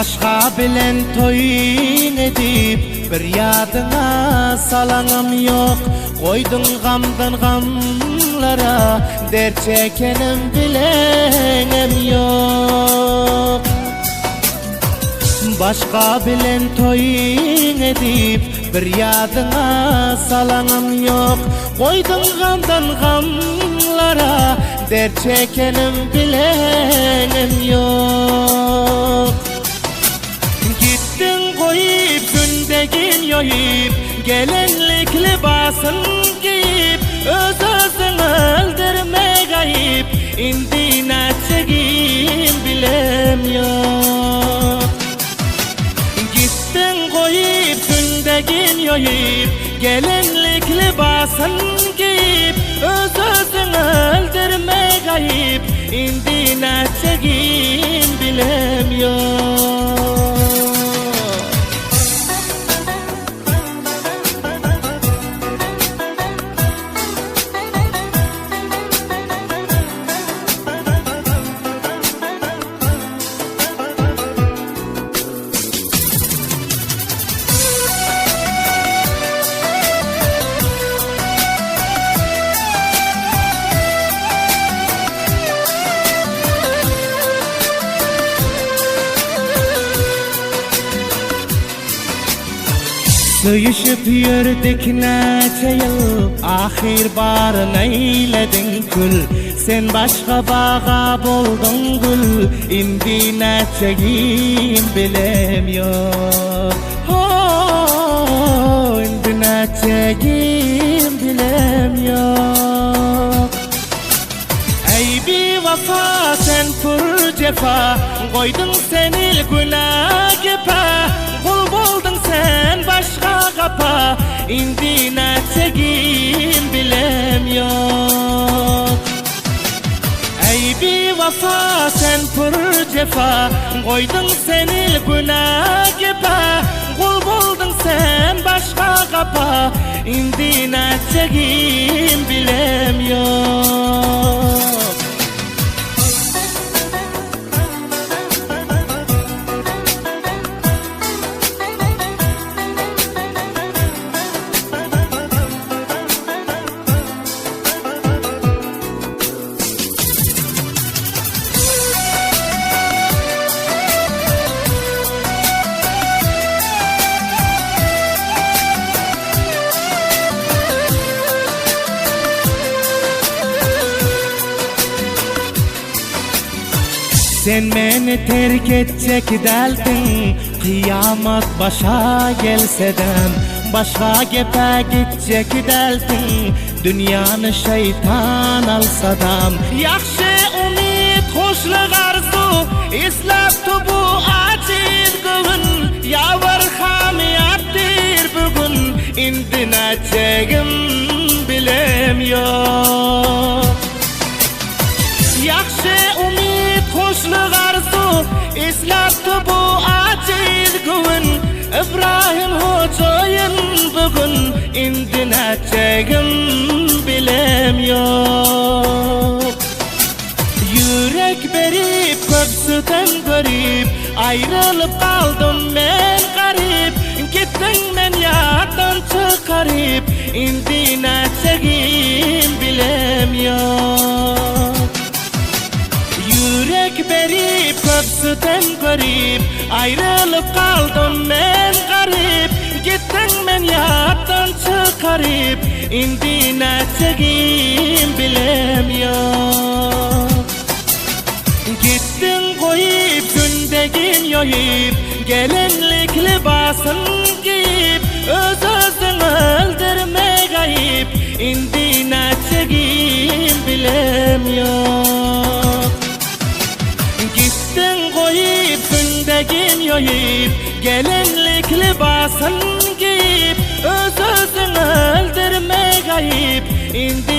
Başka bilen toyun edip bir yadıma salaным yok. Koydun gamdan gamlara, dert çekenim bilenem yok. Başka bilen toyun edip bir yadıma salanym yok. Koydun gamdan gamlara, dert çekenim bilenem yok. Gittin koyup gündegin yoyup, gelinlik libasın giyip, öz-özün öldürme gayip, indi näçegin bilem yok. Gittin koyup gündegin yoyup, gelinlik libasın giyip, öz-özün öldürme gayip, indi näçegin bilem yok. Söyüşüp yürüdük neçe yıl, ahir barın eyledin kül. Sen başka bağa buldun gül, indi näçegin bilem yok. Indi näçegin bilem yok. Ey bir vafa sen pur cefa, koydun senil günah gepa. Kul buldun sen başka kapa, indi näçegin bilem yok. Ey bir vafa sen pur cefa, koydun senil günah gepa. Kul buldun sen başka kapa, indi näçegin bilem yok. Sen meni terk edecek deldin, kıyamet başa gelseden. Başka gepe gidecek deldin, dünyanı şeytan alsadan. Yaxşı umid, hoşluk arzu, islaptı bu acil gün. Yavır hamiyattir bugün, indi näçegin bilem yok. Yaxşı umid, hoşluk arzu, islattı bu acil gün. İbrahim Hocayin bugün, indi näçegin bilem yok. Yürek berip, köksüden görüp, ayrılıp kaldım men garip. Gittin men yaddan çıkarıp, indi näçegin bilem yok. Yürek berip, köksüden görüp, ayrılıp kaldım men garip. Gittin men yaddan çıkarıp, indi näçegin bilem yok. Gittin koyup gündegin yoyup, gelinlik libasın giyip, öz-özün öldürme gayip, indi näçegin bilem yok. Gittin koyup gündegin yoyup, gelinlik libasın giyip, öz-özün öldürme gayip, indi